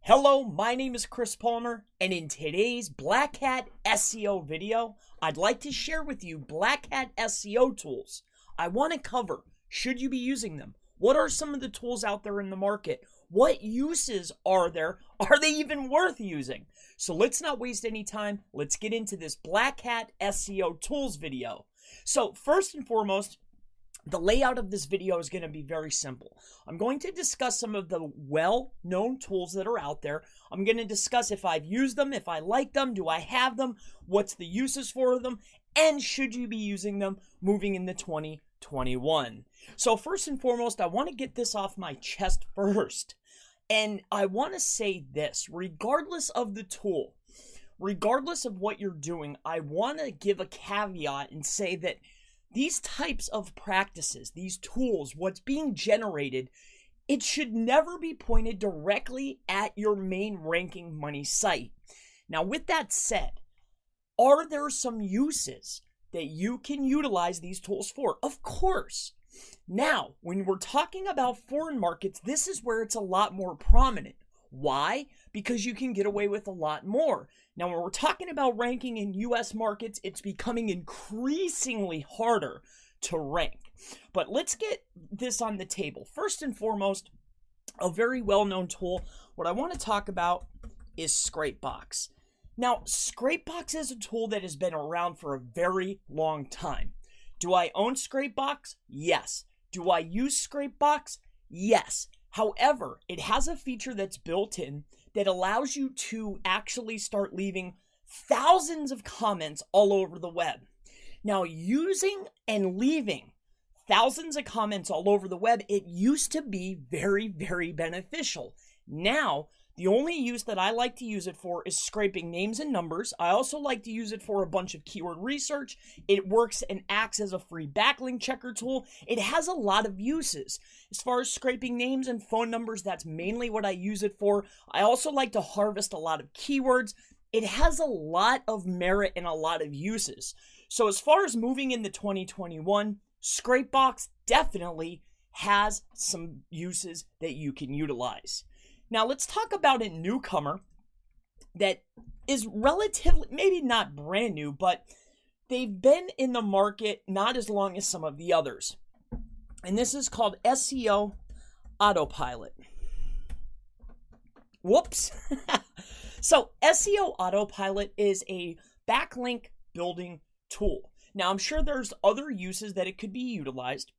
Hello, my name is Chris Palmer, and in today's Black Hat SEO video, I'd like to share with you Black Hat SEO tools. I want to cover, should you be using them? What are some of the tools out there in the market? What uses are there? Are they even worth using? So let's not waste any time. Let's get into this Black Hat SEO tools video. So first and foremost, the layout of this video is going to be very simple. I'm going to discuss some of the well-known tools that are out there. I'm going to discuss if I've used them, if I like them, do I have them, what's the uses for them, and should you be using them moving into 2021. So first and foremost, I want to get this off my chest first. And I want to say this, regardless of the tool, regardless of what you're doing, I want to give a caveat and say that these types of practices, these tools, what's being generated, it should never be pointed directly at your main ranking money site. Now, with that said, are there some uses that you can utilize these tools for? Of course. Now, when we're talking about foreign markets, this is where it's a lot more prominent. Why? Because you can get away with a lot more. Now, when we're talking about ranking in US markets, it's becoming increasingly harder to rank. But let's get this on the table. First and foremost, a very well-known tool, what I want to talk about is Scrape Box. Now, Scrape Box is a tool that has been around for a very long time. Do I own Scrape Box? Yes. Do I use Scrape Box? Yes. However, it has a feature that's built in that allows you to actually start leaving thousands of comments all over the web. Now, using and leaving thousands of comments all over the web, it used to be very, very beneficial. Now, the only use that I like to use it for is scraping names and numbers. I also like to use it for a bunch of keyword research. It works and acts as a free backlink checker tool. It has a lot of uses. As far as scraping names and phone numbers, that's mainly what I use it for. I also like to harvest a lot of keywords. It has a lot of merit and a lot of uses. So as far as moving into 2021, Scrapebox definitely has some uses that you can utilize. Now, let's talk about a newcomer that is relatively, maybe not brand new, but they've been in the market not as long as some of the others. And this is called SEO Autopilot. Whoops. So, SEO Autopilot is a backlink building tool. Now, I'm sure there's other uses that it could be utilized.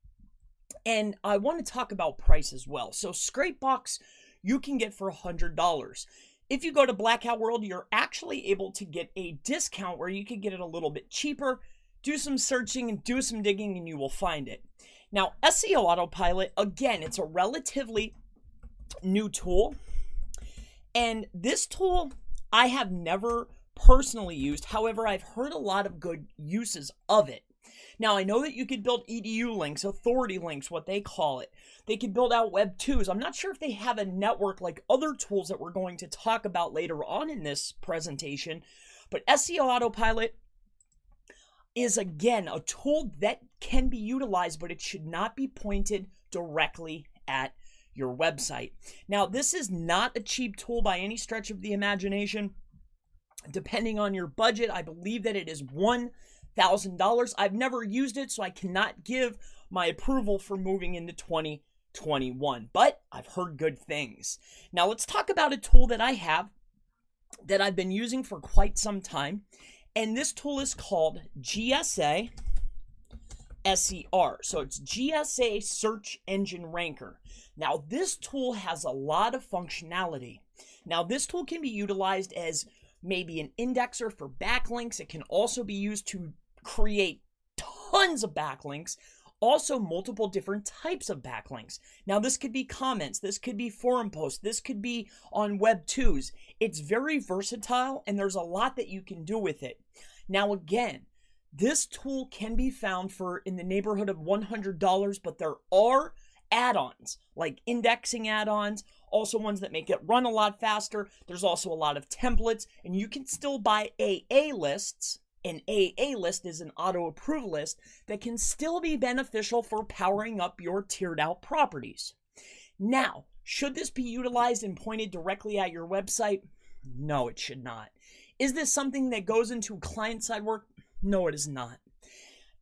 And I want to talk about price as well. So, Scrapebox you can get for $100. If you go to Black Hat World, you're actually able to get a discount where you can get it a little bit cheaper. Do some searching and do some digging and you will find it. Now, SEO Autopilot, again, it's a relatively new tool. And this tool I have never personally used. However, I've heard a lot of good uses of it. Now, I know that you could build EDU links, authority links, what they call it. They could build out Web 2s. I'm not sure if they have a network like other tools that we're going to talk about later on in this presentation. But SEO Autopilot is, again, a tool that can be utilized, but it should not be pointed directly at your website. Now, this is not a cheap tool by any stretch of the imagination. Depending on your budget, I believe that it is $1,000. I've never used it, so I cannot give my approval for moving into 2021, but I've heard good things. Now, let's talk about a tool that I have that I've been using for quite some time, and this tool is called GSA SER. So it's GSA Search Engine Ranker. Now, this tool has a lot of functionality. Now, this tool can be utilized as maybe an indexer for backlinks. It can also be used to create tons of backlinks, also multiple different types of backlinks. Now, this could be comments, this could be forum posts, this could be on Web 2s. It's very versatile and there's a lot that you can do with it. Now, again, this tool can be found for in the neighborhood of $100, but there are add-ons like indexing add-ons, also ones that make it run a lot faster. There's also a lot of templates, and you can still buy AA lists. An AA list is an auto-approve list that can still be beneficial for powering up your tiered out properties. Now, Should this be utilized and pointed directly at your website? No, it should not. Is this something that goes into client-side work? No, it is not.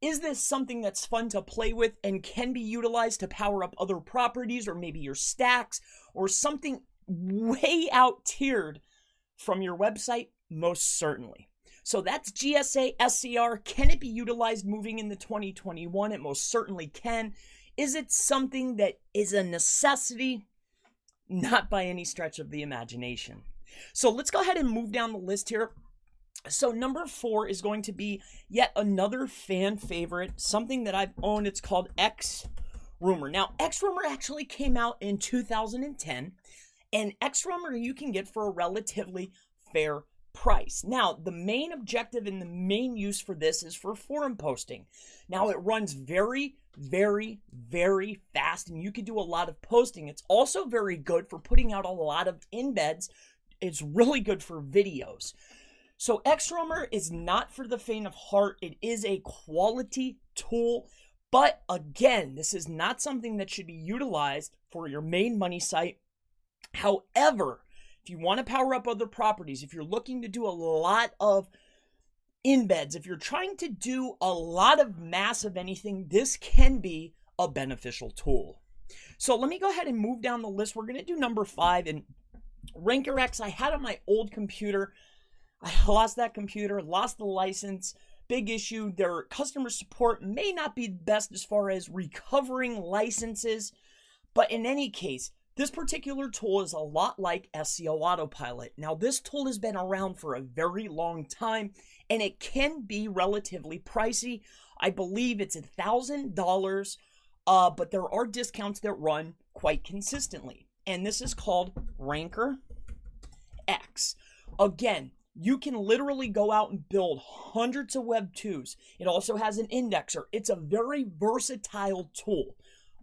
Is this something that's fun to play with and can be utilized to power up other properties or maybe your stacks or something way out tiered from your website? Most certainly. So that's GSA SER. Can it be utilized moving into 2021? It most certainly can. Is it something that is a necessity? Not by any stretch of the imagination. So let's go ahead and move down the list here. So number 4 is going to be yet another fan favorite, something that I've owned. It's called XRumer. Now, XRumer actually came out in 2010, and XRumer you can get for a relatively fair price. Now, the main objective and the main use for this is for forum posting. Now, it runs very, very, very fast, and you can do a lot of posting. It's also very good for putting out a lot of embeds. It's really good for videos. So XRumer is not for the faint of heart. It is a quality tool, but again, this is not something that should be utilized for your main money site. However, if you want to power up other properties, if you're looking to do a lot of embeds, if you're trying to do a lot of mass of anything, this can be a beneficial tool. So let me go ahead and move down the list. We're going to do number 5, and RankerX I had on my old computer. I lost that computer, lost the license. Big issue. Their customer support may not be the best as far as recovering licenses, but in any case, this particular tool is a lot like SEO Autopilot. Now, this tool has been around for a very long time, and it can be relatively pricey. I believe it's $1,000, but there are discounts that run quite consistently, and this is called RankerX. Again, you can literally go out and build hundreds of Web 2s. It also has an indexer. It's a very versatile tool,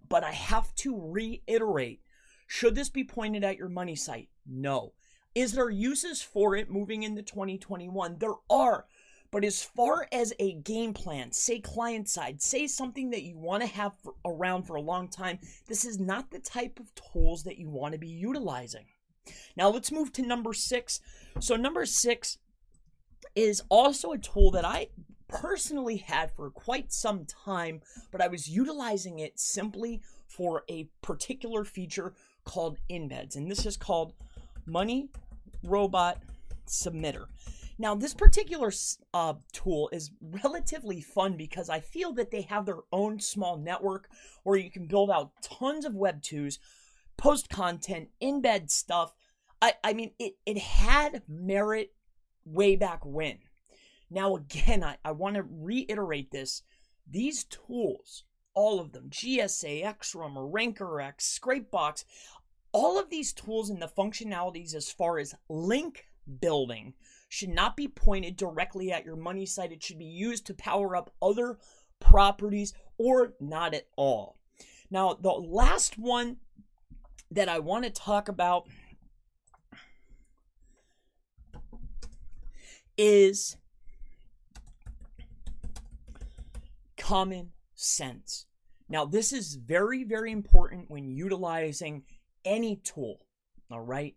but I have to reiterate, should this be pointed at your money site? No. Is there uses for it moving into 2021? There are. But as far as a game plan, say client side, say something that you want to have around for a long time, this is not the type of tools that you want to be utilizing. Now let's move to number 6. So number 6 is also a tool that I personally had for quite some time, but I was utilizing it simply for a particular feature called embeds, and this is called Money Robot Submitter. Now, this particular tool is relatively fun because I feel that they have their own small network where you can build out tons of Web 2s, post content, embed stuff. I mean, it had merit way back when. Now, again, I want to reiterate this. These tools, all of them, GSA, XRumer, RankerX, Scrape Box, all of these tools and the functionalities as far as link building should not be pointed directly at your money site. It should be used to power up other properties or not at all. Now, the last one that I want to talk about is common sense. Now, this is very, very important when utilizing any tool, all right?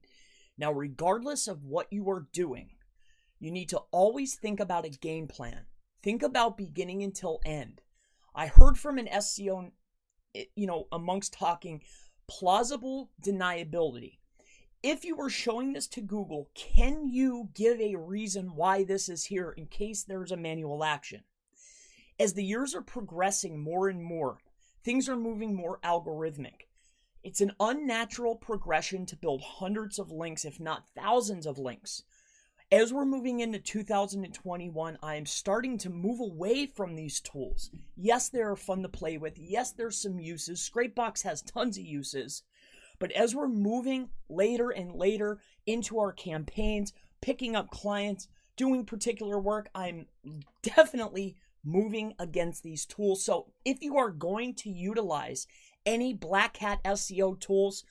Now, regardless of what you are doing, you need to always think about a game plan. Think about beginning until end. I heard from an SEO, amongst talking plausible deniability. If you were showing this to Google, can you give a reason why this is here in case there's a manual action? As the years are progressing more and more, things are moving more algorithmic. It's an unnatural progression to build hundreds of links, if not thousands of links. As we're moving into 2021, I am starting to move away from these tools. Yes, they are fun to play with. Yes, there's some uses. Scrapebox has tons of uses. But as we're moving later and later into our campaigns, picking up clients, doing particular work, I'm definitely moving against these tools. So if you are going to utilize any Black Hat SEO tools,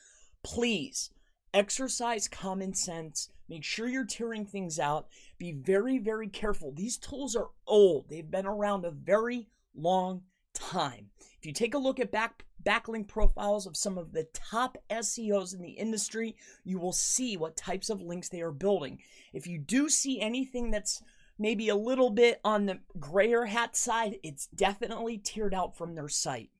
please exercise common sense. Make sure you're tiering things out. Be very, very careful. These tools are old. They've been around a very long time. If you take a look at back backlink profiles of some of the top SEOs in the industry, you will see what types of links they are building. If you do see anything that's maybe a little bit on the grayer hat side, it's definitely tiered out from their site.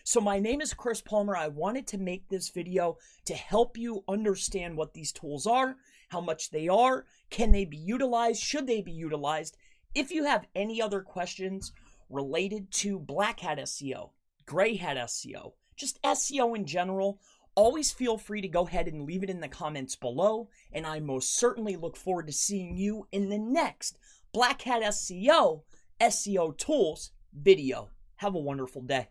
So my name is Chris Palmer. I wanted to make this video to help you understand what these tools are, how much they are, can they be utilized, should they be utilized. If you have any other questions related to black hat SEO, gray hat SEO, just SEO in general, always feel free to go ahead and leave it in the comments below, and I most certainly look forward to seeing you in the next Black Hat SEO Tools video. Have a wonderful day.